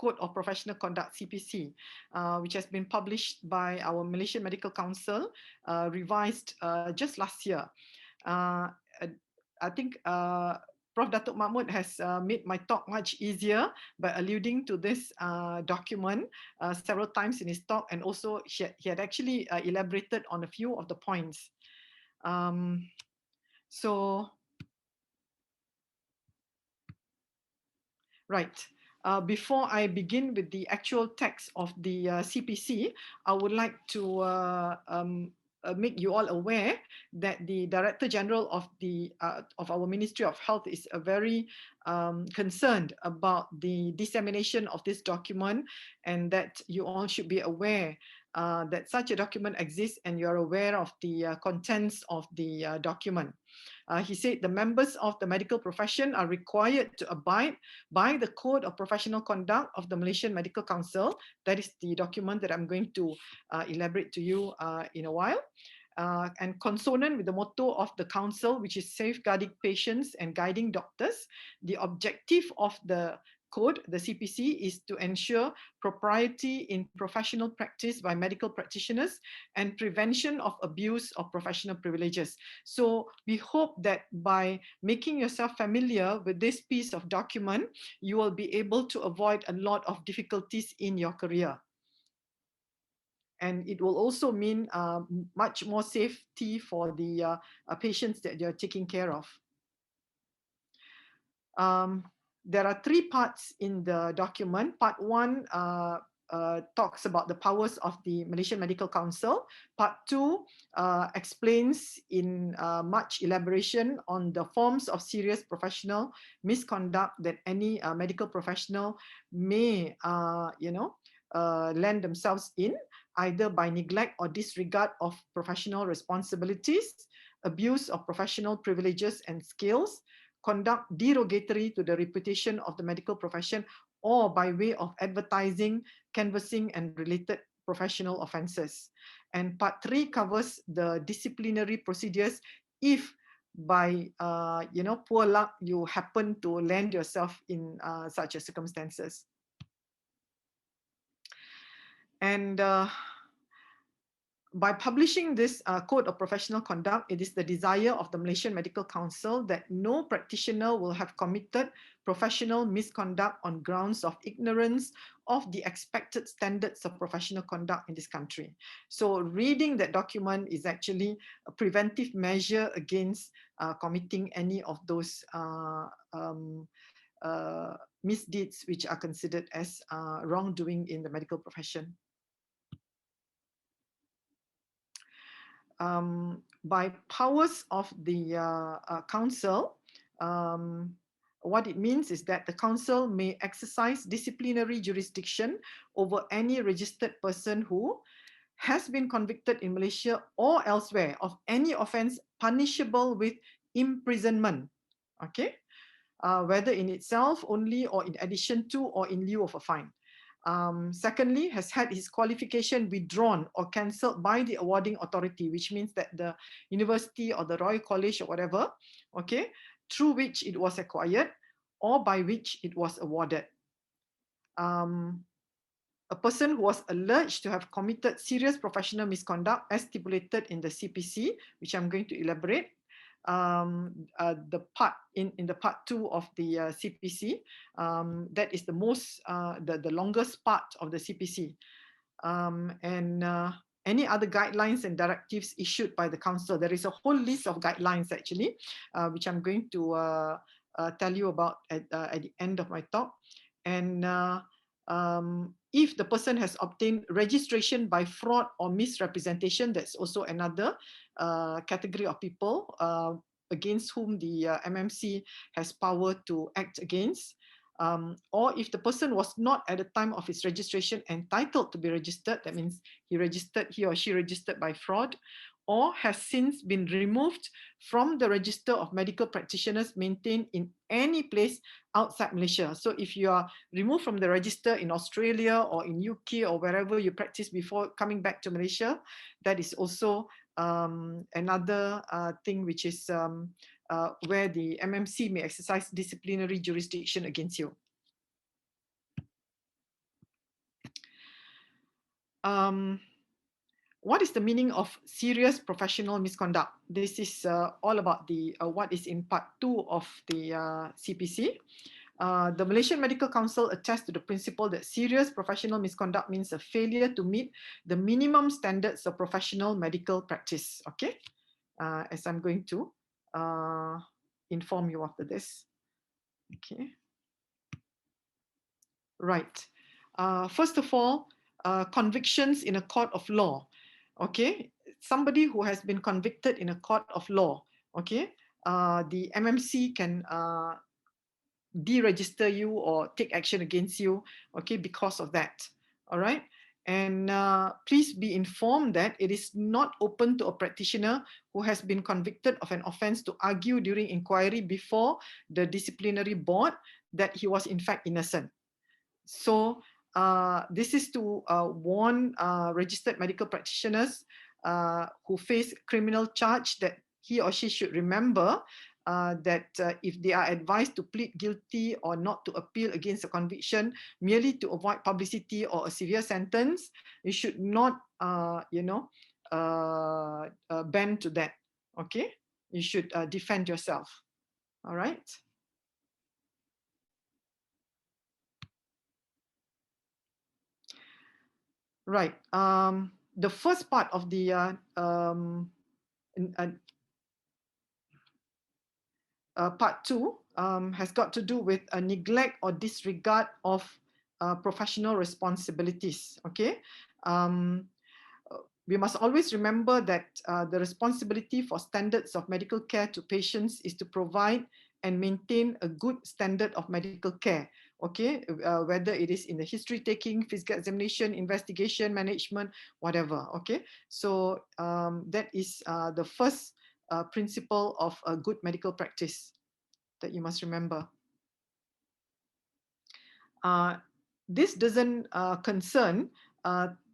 Code of Professional Conduct, CPC, which has been published by our Malaysian Medical Council, revised just last year. I think Prof. Datuk Mahmud has made my talk much easier by alluding to this document several times in his talk, and also he had actually elaborated on a few of the points. Right. Before I begin with the actual text of the CPC, I would like to make you all aware that the Director General of our Ministry of Health is very concerned about the dissemination of this document, and that you all should be aware that such a document exists, and you are aware of the contents of the document. He said the members of the medical profession are required to abide by the Code of Professional Conduct of the Malaysian Medical Council. That is the document that I'm going to elaborate to you in a while. And consonant with the motto of the Council, which is safeguarding patients and guiding doctors, the objective of the code, the CPC, is to ensure propriety in professional practice by medical practitioners and prevention of abuse of professional privileges. So we hope that by making yourself familiar with this piece of document, you will be able to avoid a lot of difficulties in your career. And it will also mean much more safety for the patients that you're taking care of. There are three parts in the document. Part one talks about the powers of the Malaysian Medical Council. Part two explains in much elaboration on the forms of serious professional misconduct that any medical professional may, land themselves in, either by neglect or disregard of professional responsibilities, abuse of professional privileges and skills, conduct derogatory to the reputation of the medical profession, or by way of advertising, canvassing, and related professional offences. And part three covers the disciplinary procedures if by poor luck you happen to land yourself in such circumstances. And by publishing this Code of Professional Conduct, it is the desire of the Malaysian Medical Council that no practitioner will have committed professional misconduct on grounds of ignorance of the expected standards of professional conduct in this country. So reading that document is actually a preventive measure against committing any of those misdeeds which are considered as wrongdoing in the medical profession. By powers of the council, what it means is that the council may exercise disciplinary jurisdiction over any registered person who has been convicted in Malaysia or elsewhere of any offence punishable with imprisonment, okay, whether in itself only or in addition to or in lieu of a fine. Secondly, has had his qualification withdrawn or cancelled by the awarding authority, which means that the university or the Royal College or whatever, okay, through which it was acquired or by which it was awarded. A person who was alleged to have committed serious professional misconduct as stipulated in the CPC, which I'm going to elaborate, the part in the part two of the CPC, that is the most the longest part of the CPC, and any other guidelines and directives issued by the council. There is a whole list of guidelines actually, which I'm going to tell you about at the end of my talk. And if the person has obtained registration by fraud or misrepresentation, that's also another category of people against whom the MMC has power to act against. Or if the person was not at the time of his registration entitled to be registered, that means he or she registered by fraud, or has since been removed from the register of medical practitioners maintained in any place outside Malaysia. So if you are removed from the register in Australia or in UK or wherever you practiced before coming back to Malaysia, that is also another thing which is where the MMC may exercise disciplinary jurisdiction against you. what is the meaning of serious professional misconduct? This is all about the what is in part 2 of the CPC. The Malaysian Medical Council attests to the principle that serious professional misconduct means a failure to meet the minimum standards of professional medical practice. Okay, as I'm going to inform you after this. Okay, right. First of all, convictions in a court of law. Okay, somebody who has been convicted in a court of law. Okay, the MMC can deregister you or take action against you, okay, because of that. All right. And please be informed that it is not open to a practitioner who has been convicted of an offence to argue during inquiry before the disciplinary board that he was in fact innocent. So this is to warn registered medical practitioners who face criminal charge that he or she should remember that if they are advised to plead guilty or not to appeal against a conviction merely to avoid publicity or a severe sentence, you should not, bend to that. Okay, you should defend yourself. All right. Right. The first part of the part 2 has got to do with a neglect or disregard of professional responsibilities. Okay. We must always remember that the responsibility for standards of medical care to patients is to provide and maintain a good standard of medical care. Okay, whether it is in the history taking, physical examination, investigation, management, whatever. Okay, so that is the first principle of a good medical practice that you must remember. This doesn't concern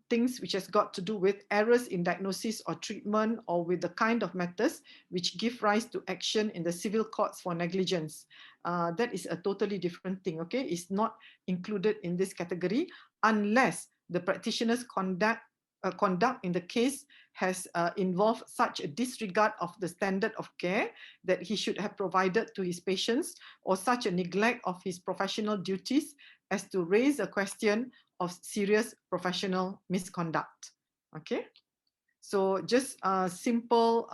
things which has got to do with errors in diagnosis or treatment, or with the kind of matters which give rise to action in the civil courts for negligence. That is a totally different thing. Okay, it's not included in this category unless the practitioner's conduct in the case has involved such a disregard of the standard of care that he should have provided to his patients, or such a neglect of his professional duties as to raise a question of serious professional misconduct. Okay, so just simple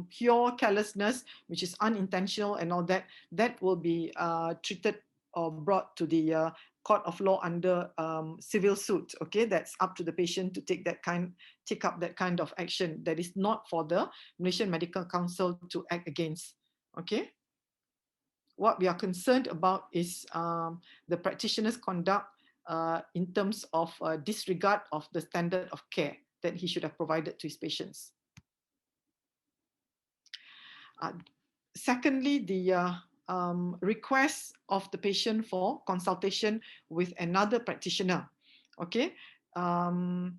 pure carelessness, which is unintentional and all that, that will be treated or brought to the court of law under civil suit. Okay, that's up to the patient to take up that kind of action. That is not for the Malaysian Medical Council to act against. Okay, what we are concerned about is the practitioner's conduct in terms of disregard of the standard of care that he should have provided to his patients. Secondly, the request of the patient for consultation with another practitioner. Okay, and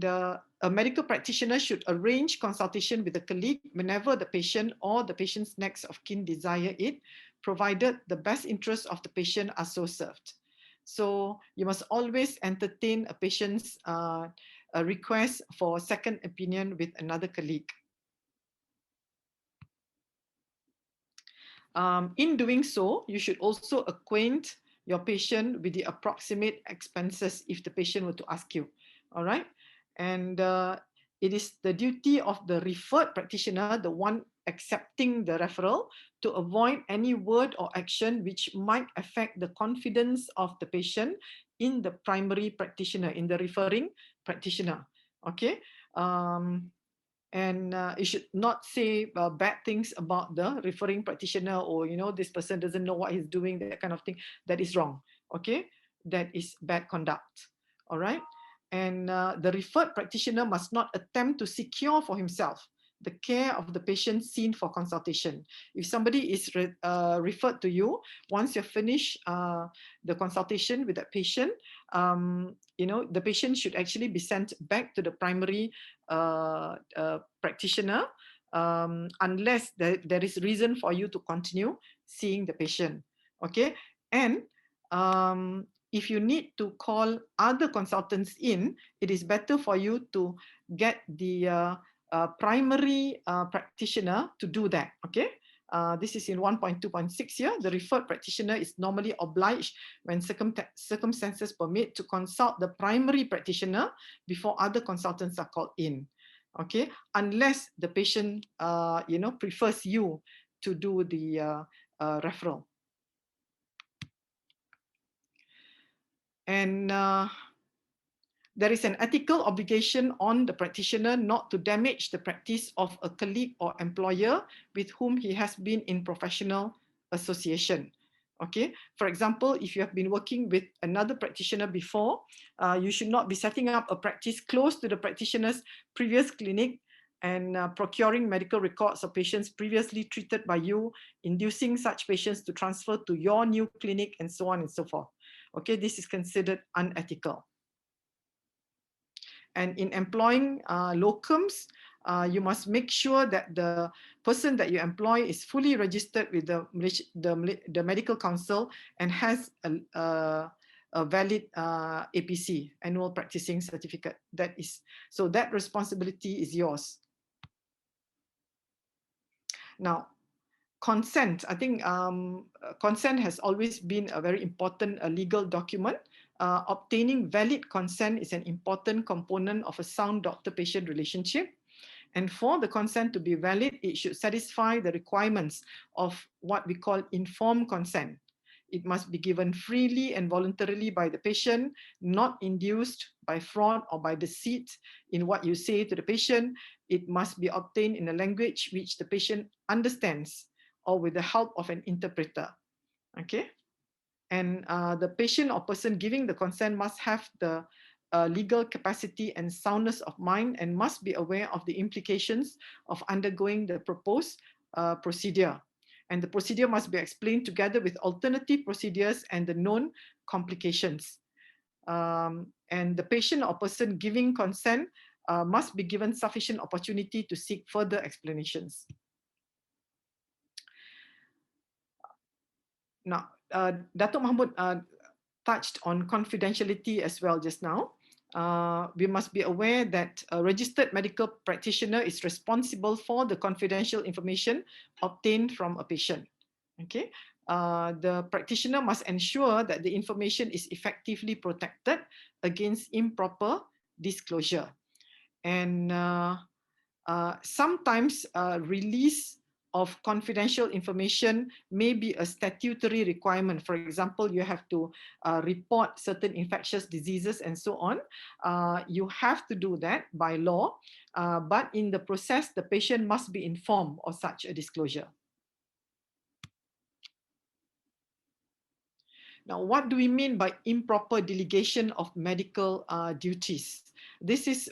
a medical practitioner should arrange consultation with a colleague whenever the patient or the patient's next of kin desire it, provided the best interests of the patient are so served. So you must always entertain a patient's a request for a second opinion with another colleague. In doing so, you should also acquaint your patient with the approximate expenses if the patient were to ask you. All right. And it is the duty of the referred practitioner, the one accepting the referral, to avoid any word or action which might affect the confidence of the patient in the primary practitioner, in the referring practitioner. Okay. And you should not say bad things about the referring practitioner, or this person doesn't know what he's doing, that kind of thing. That is wrong. Okay, that is bad conduct. All right. And the referred practitioner must not attempt to secure for himself the care of the patient seen for consultation. If somebody is referred to you, once you're finished the consultation with that patient, the patient should actually be sent back to the primary practitioner, unless there is reason for you to continue seeing the patient. Okay, and if you need to call other consultants in, it is better for you to get the primary practitioner to do that, okay? This is in 1.2.6 here. The referred practitioner is normally obliged when circumstances permit to consult the primary practitioner before other consultants are called in, okay? Unless the patient, prefers you to do the referral. And there is an ethical obligation on the practitioner not to damage the practice of a colleague or employer with whom he has been in professional association. Okay, for example, if you have been working with another practitioner before, you should not be setting up a practice close to the practitioner's previous clinic and procuring medical records of patients previously treated by you, inducing such patients to transfer to your new clinic, and so on and so forth. Okay, this is considered unethical. And in employing locums, you must make sure that the person that you employ is fully registered with the Medical Council and has a valid APC, Annual Practicing Certificate. So that responsibility is yours. Now, consent. I think consent has always been a very important legal document. Obtaining valid consent is an important component of a sound doctor-patient relationship. And for the consent to be valid, it should satisfy the requirements of what we call informed consent. It must be given freely and voluntarily by the patient, not induced by fraud or by deceit in what you say to the patient. It must be obtained in a language which the patient understands or with the help of an interpreter. Okay? And the patient or person giving the consent must have the legal capacity and soundness of mind and must be aware of the implications of undergoing the proposed procedure. And the procedure must be explained together with alternative procedures and the known complications. And the patient or person giving consent must be given sufficient opportunity to seek further explanations. Now, Datuk Mahmud touched on confidentiality as well just now. We must be aware that a registered medical practitioner is responsible for the confidential information obtained from a patient. Okay, the practitioner must ensure that the information is effectively protected against improper disclosure. And sometimes release of confidential information may be a statutory requirement. For example, you have to report certain infectious diseases and so on. You have to do that by law, but in the process, the patient must be informed of such a disclosure. Now, what do we mean by improper delegation of medical duties? This is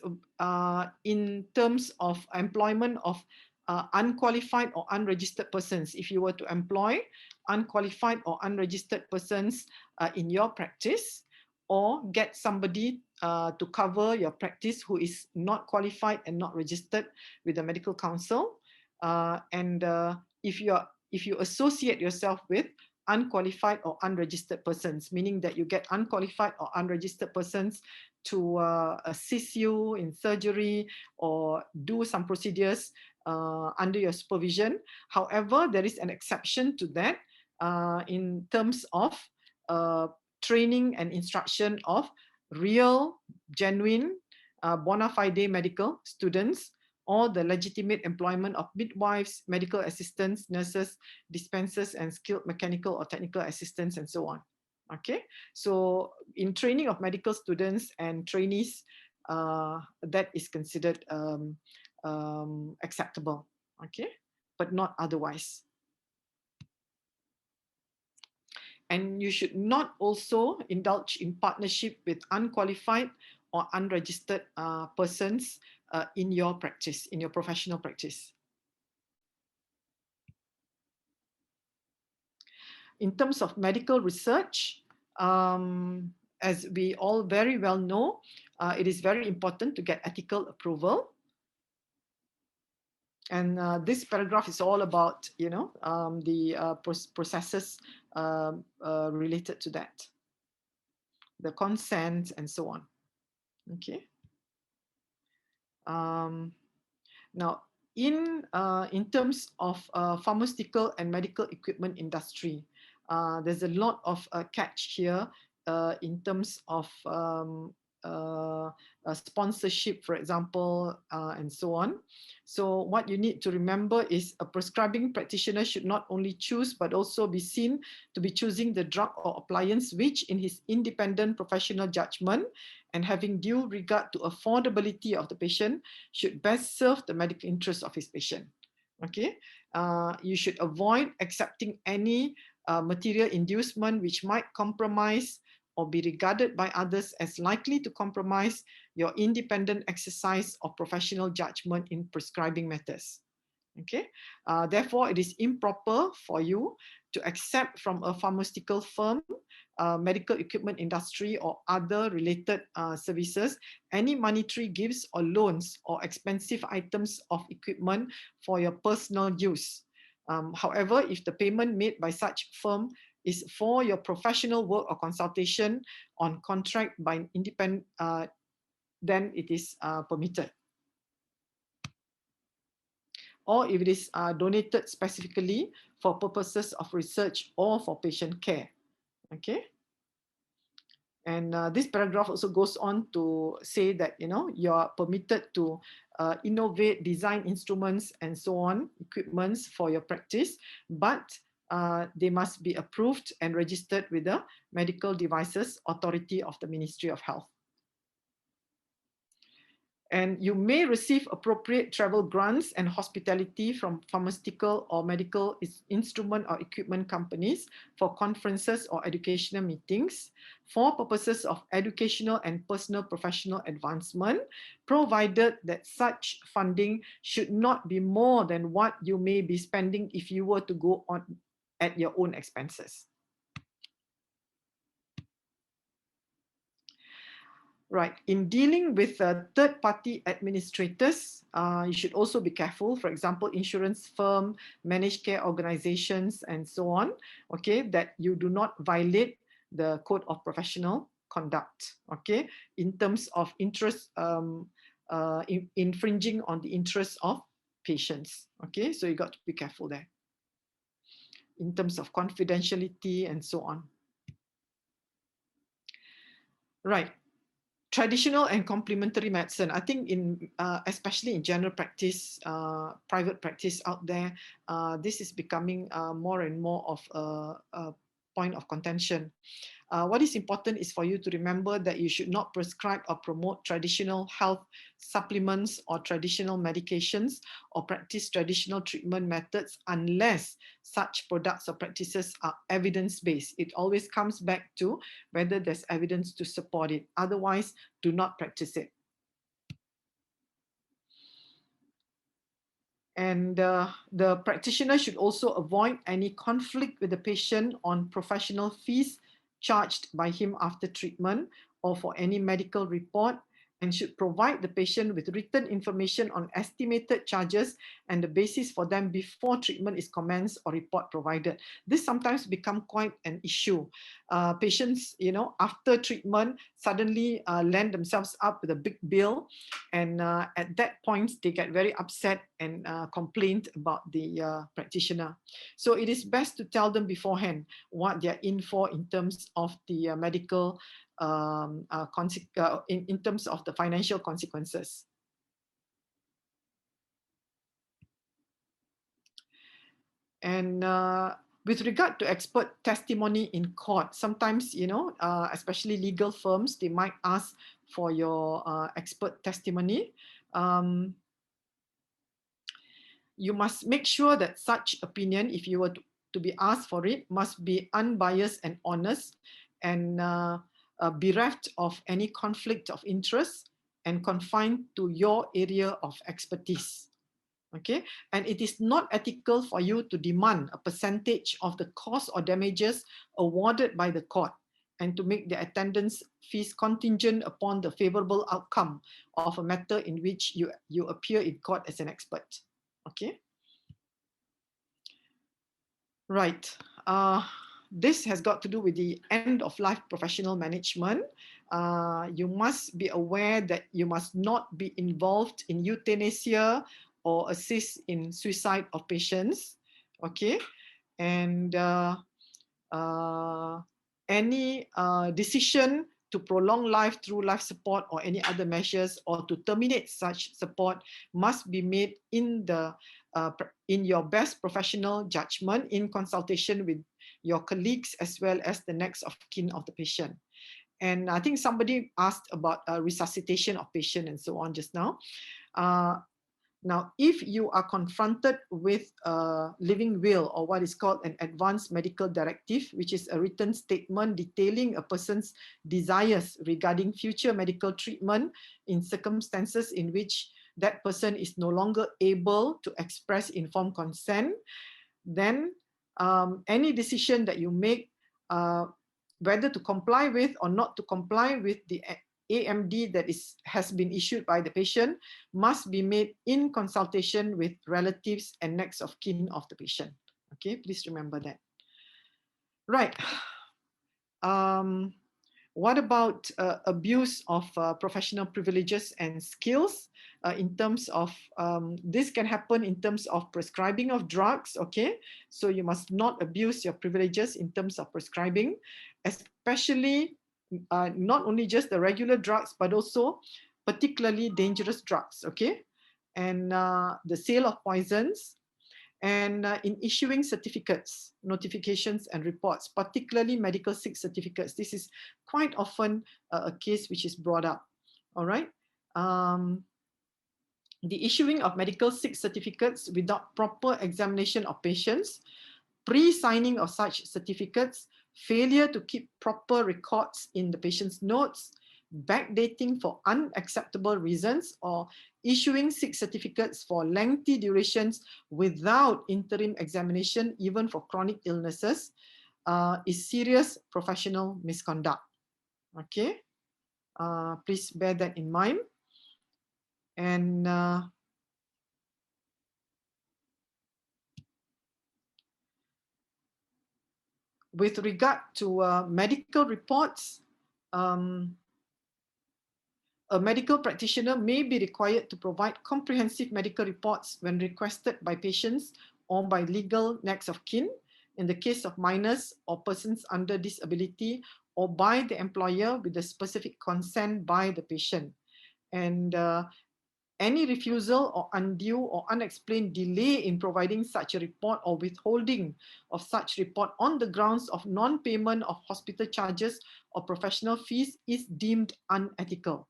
in terms of employment of unqualified or unregistered persons. If you were to employ unqualified or unregistered persons in your practice, or get somebody to cover your practice who is not qualified and not registered with the Medical Council, and if you associate yourself with unqualified or unregistered persons, meaning that you get unqualified or unregistered persons to assist you in surgery or do some procedures under your supervision. However, there is an exception to that in terms of training and instruction of real, genuine, bona fide medical students, or the legitimate employment of midwives, medical assistants, nurses, dispensers, and skilled mechanical or technical assistants, and so on. Okay, so in training of medical students and trainees, that is considered acceptable, okay, but not otherwise. And you should not also indulge in partnership with unqualified or unregistered persons in your practice, in your professional practice. In terms of medical research, as we all very well know, it is very important to get ethical approval. And this paragraph is all about, the processes related to that. the consent, and so on. Okay. Now, in terms of pharmaceutical and medical equipment industry, there's a lot of catch here in terms of sponsorship, for example, and so on. So what you need to remember is a prescribing practitioner should not only choose but also be seen to be choosing the drug or appliance which, in his independent professional judgment and having due regard to affordability of the patient, should best serve the medical interest of his patient. Okay, you should avoid accepting any material inducement which might compromise or be regarded by others as likely to compromise your independent exercise of professional judgment in prescribing matters. Okay, therefore, it is improper for you to accept from a pharmaceutical firm, medical equipment industry, or other related services any monetary gifts or loans or expensive items of equipment for your personal use. However, if the payment made by such firm is for your professional work or consultation on contract by independent, then it is permitted. Or if it is donated specifically for purposes of research or for patient care. Okay. And this paragraph also goes on to say that, you are permitted to innovate, design instruments and so on, equipments for your practice, but they must be approved and registered with the Medical Devices Authority of the Ministry of Health. And you may receive appropriate travel grants and hospitality from pharmaceutical or medical instrument or equipment companies for conferences or educational meetings for purposes of educational and personal professional advancement, provided that such funding should not be more than what you may be spending if you were to go on at your own expenses. Right. In dealing with third-party administrators, you should also be careful. For example, insurance firm, managed care organizations, and so on. Okay, that you do not violate the code of professional conduct. Okay, in terms of interest, infringing on the interests of patients. Okay, so you got to be careful there. In terms of confidentiality and so on. Right. Traditional and complementary medicine, I think especially in general practice, private practice out there, this is becoming more and more of a point of contention. What is important is for you to remember that you should not prescribe or promote traditional health supplements or traditional medications or practice traditional treatment methods unless such products or practices are evidence-based. It always comes back to whether there's evidence to support it. Otherwise, do not practice it. And the practitioner should also avoid any conflict with the patient on professional fees charged by him after treatment or for any medical report, and should provide the patient with written information on estimated charges and the basis for them before treatment is commenced or report provided. This sometimes become quite an issue. Patients, after treatment suddenly land themselves up with a big bill, and at that point they get very upset and complain about the practitioner. So it is best to tell them beforehand what they're in for in terms of the medical in terms of the financial consequences. And with regard to expert testimony in court, sometimes, especially legal firms, they might ask for your expert testimony. You must make sure that such opinion, if you were to be asked for it, must be unbiased and honest, and bereft of any conflict of interest and confined to your area of expertise. Okay, and it is not ethical for you to demand a percentage of the cost or damages awarded by the court and to make the attendance fees contingent upon the favorable outcome of a matter in which you appear in court as an expert. Okay. Right. this has got to do with the end of life professional management. You must be aware that you must not be involved in euthanasia or assist in suicide of patients. Okay, and any decision to prolong life through life support or any other measures or to terminate such support must be made in your best professional judgment in consultation with your colleagues as well as the next of kin of the patient. And I think somebody asked about resuscitation of patient and so on just now. Now, if you are confronted with a living will, or what is called an advanced medical directive, which is a written statement detailing a person's desires regarding future medical treatment in circumstances in which that person is no longer able to express informed consent, then any decision that you make, whether to comply with or not to comply with the AMD that has been issued by the patient must be made in consultation with relatives and next of kin of the patient. Okay, please remember that. Right. What about abuse of professional privileges and skills in terms of, this can happen in terms of prescribing of drugs, okay? So you must not abuse your privileges in terms of prescribing, especially not only just the regular drugs, but also particularly dangerous drugs, okay? And the sale of poisons, and in issuing certificates, notifications and reports, particularly medical sick certificates. This is quite often a case which is brought up, all right? The issuing of medical sick certificates without proper examination of patients, pre-signing of such certificates, failure to keep proper records in the patient's notes, backdating for unacceptable reasons, or issuing sick certificates for lengthy durations without interim examination, even for chronic illnesses, is serious professional misconduct. Okay, please bear that in mind. And with regard to medical reports, a medical practitioner may be required to provide comprehensive medical reports when requested by patients or by legal next of kin in the case of minors or persons under disability, or by the employer with the specific consent by the patient. And any refusal or undue or unexplained delay in providing such a report or withholding of such report on the grounds of non-payment of hospital charges or professional fees is deemed unethical.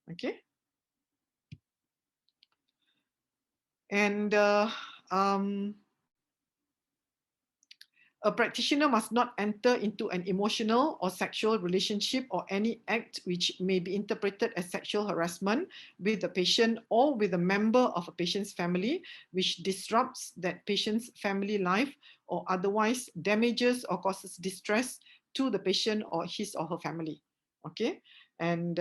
Okay. And a practitioner must not enter into an emotional or sexual relationship or any act which may be interpreted as sexual harassment with the patient or with a member of a patient's family, which disrupts that patient's family life or otherwise damages or causes distress to the patient or his or her family. Okay. And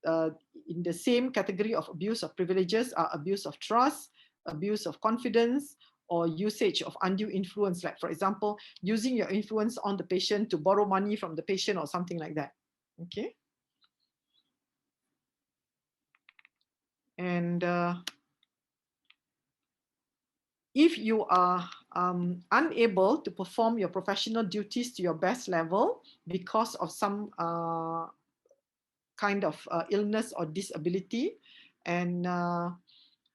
in the same category of abuse of privileges are abuse of trust, abuse of confidence, or usage of undue influence, like, for example, using your influence on the patient to borrow money from the patient or something like that. Okay. And if you are unable to perform your professional duties to your best level because of some kind of illness or disability, and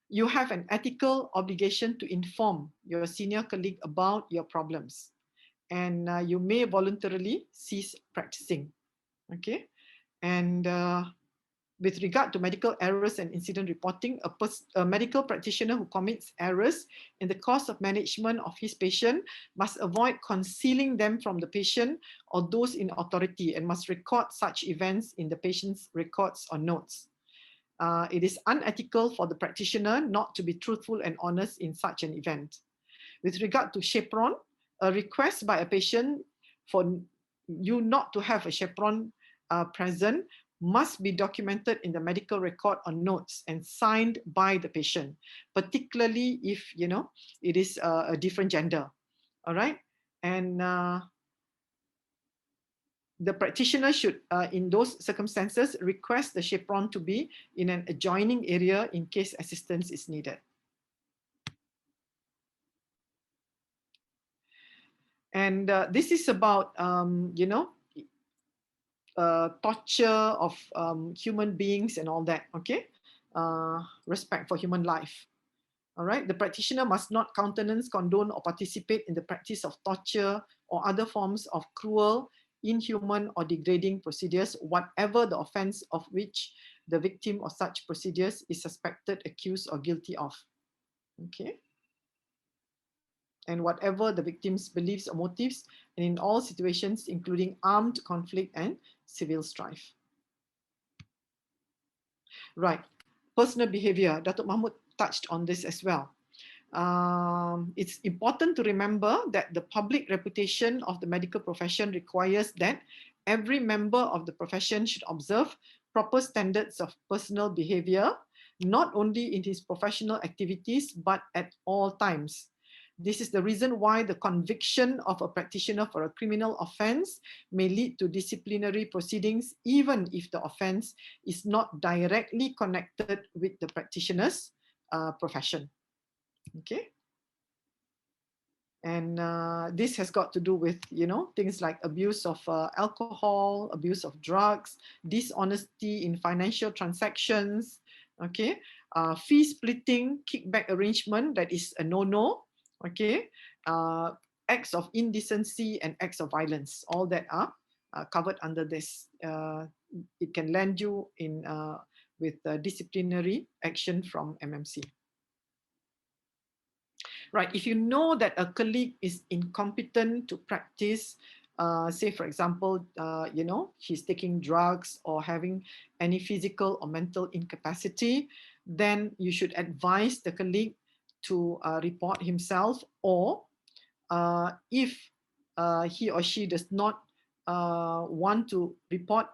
you have an ethical obligation to inform your senior colleague about your problems, and you may voluntarily cease practicing. Okay. And with regard to medical errors and incident reporting, a medical practitioner who commits errors in the course of management of his patient must avoid concealing them from the patient or those in authority, and must record such events in the patient's records or notes. It is unethical for the practitioner not to be truthful and honest in such an event. With regard to chaperone, a request by a patient for you not to have a chaperone present must be documented in the medical record or notes and signed by the patient, particularly if, you know, it is a different gender. All right. And The practitioner should, in those circumstances, request the chaperone to be in an adjoining area in case assistance is needed. And this is about, torture of human beings and all that, okay? Respect for human life. All right, the practitioner must not countenance, condone, or participate in the practice of torture or other forms of cruel, inhuman, or degrading procedures, whatever the offense of which the victim of such procedures is suspected, accused, or guilty of. Okay. And whatever the victim's beliefs or motives, and in all situations, including armed conflict and civil strife. Right. Personal behavior. Datuk Mahmud touched on this as well. It's important to remember that the public reputation of the medical profession requires that every member of the profession should observe proper standards of personal behavior, not only in his professional activities, but at all times. This is the reason why the conviction of a practitioner for a criminal offense may lead to disciplinary proceedings, even if the offense is not directly connected with the practitioner's profession. Okay. And this has got to do with, things like abuse of alcohol, abuse of drugs, dishonesty in financial transactions, okay, fee splitting, kickback arrangement, that is a no-no, okay, acts of indecency and acts of violence, all that are covered under this. It can land you in with disciplinary action from MMC. Right, if you know that a colleague is incompetent to practice, say for example, he's taking drugs or having any physical or mental incapacity, then you should advise the colleague to report himself, or if he or she does not want to report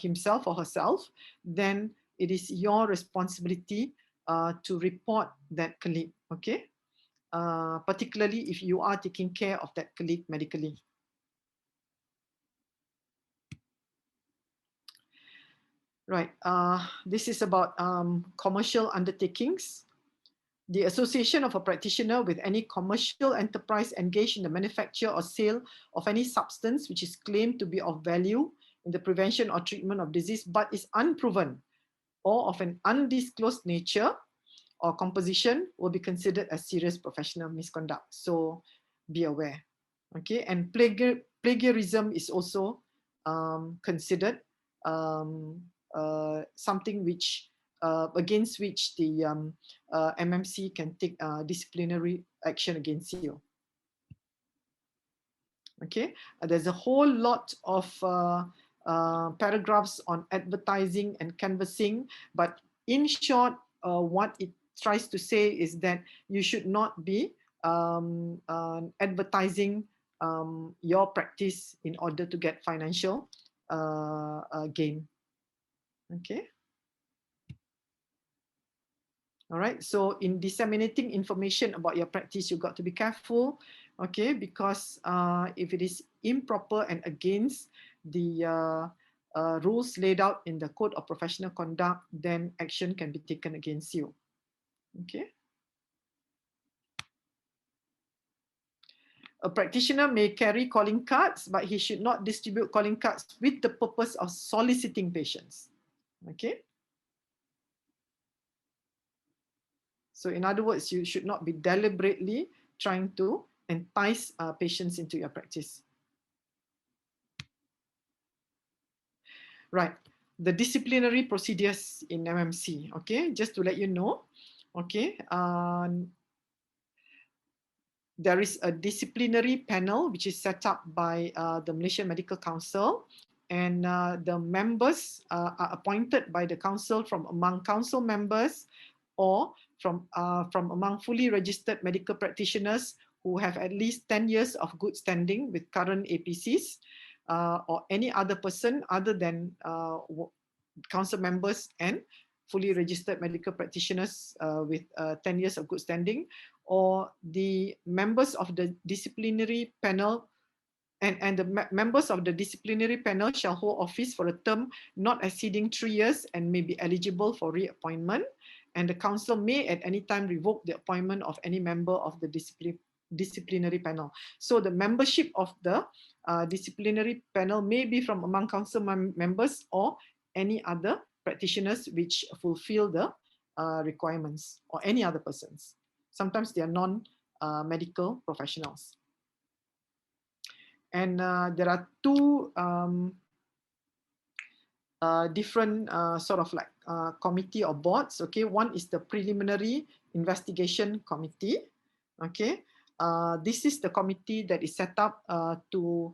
himself or herself, then it is your responsibility to report that colleague, okay? Particularly if you are taking care of that colleague medically. Right, this is about commercial undertakings. The association of a practitioner with any commercial enterprise engaged in the manufacture or sale of any substance which is claimed to be of value in the prevention or treatment of disease but is unproven or of an undisclosed nature or composition will be considered as serious professional misconduct. So be aware. Okay, and plagiarism is also considered something which against which the MMC can take disciplinary action against you. Okay, there's a whole lot of paragraphs on advertising and canvassing, but in short, what it tries to say is that you should not be advertising your practice in order to get financial gain. Okay. All right. So in disseminating information about your practice, you've got to be careful, okay? Because if it is improper and against the rules laid out in the Code of Professional Conduct, then action can be taken against you. Okay. A practitioner may carry calling cards, but he should not distribute calling cards with the purpose of soliciting patients. Okay. So in other words, you should not be deliberately trying to entice patients into your practice. Right, the disciplinary procedures in MMC, okay, just to let you know, okay, there is a disciplinary panel which is set up by the Malaysian Medical Council, and the members are appointed by the council from among council members or from among fully registered medical practitioners who have at least 10 years of good standing with current APCs, or any other person other than council members and fully registered medical practitioners with 10 years of good standing, or the members of the disciplinary panel and the members of the disciplinary panel shall hold office for a term not exceeding 3 years and may be eligible for reappointment. And the council may at any time revoke the appointment of any member of the disciplinary panel. So the membership of the disciplinary panel may be from among council members or any other practitioners which fulfill the requirements, or any other persons. Sometimes they are non-medical professionals. And there are two different sort of like committee or boards. Okay, one is the preliminary investigation committee. Okay, this is the committee that is set up to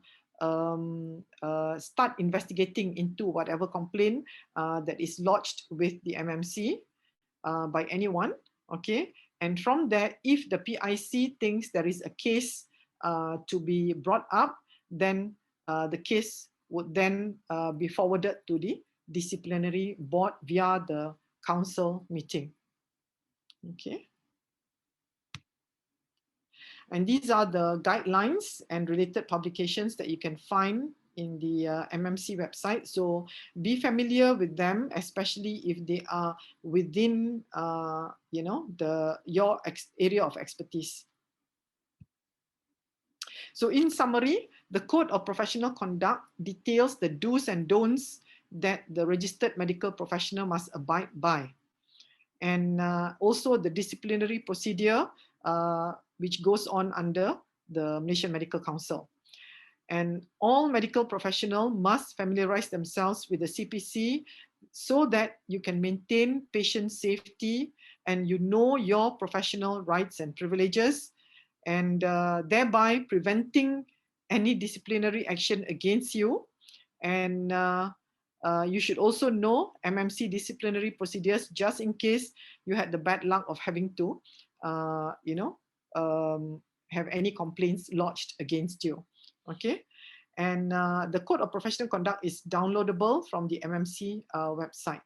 start investigating into whatever complaint that is lodged with the MMC by anyone. Okay, and from there, if the PIC thinks there is a case to be brought up, then the case would then be forwarded to the disciplinary board via the council meeting. Okay. And these are the guidelines and related publications that you can find in the MMC website. So be familiar with them, especially if they are within, you know, your area of expertise. So in summary, the Code of Professional Conduct details the do's and don'ts that the registered medical professional must abide by. And also the disciplinary procedure, which goes on under the Malaysian Medical Council. And all medical professionals must familiarize themselves with the CPC so that you can maintain patient safety and you know your professional rights and privileges, and thereby preventing any disciplinary action against you. And you should also know MMC disciplinary procedures just in case you had the bad luck of having to, you know, have any complaints lodged against you. Okay, and the Code of Professional Conduct is downloadable from the MMC website.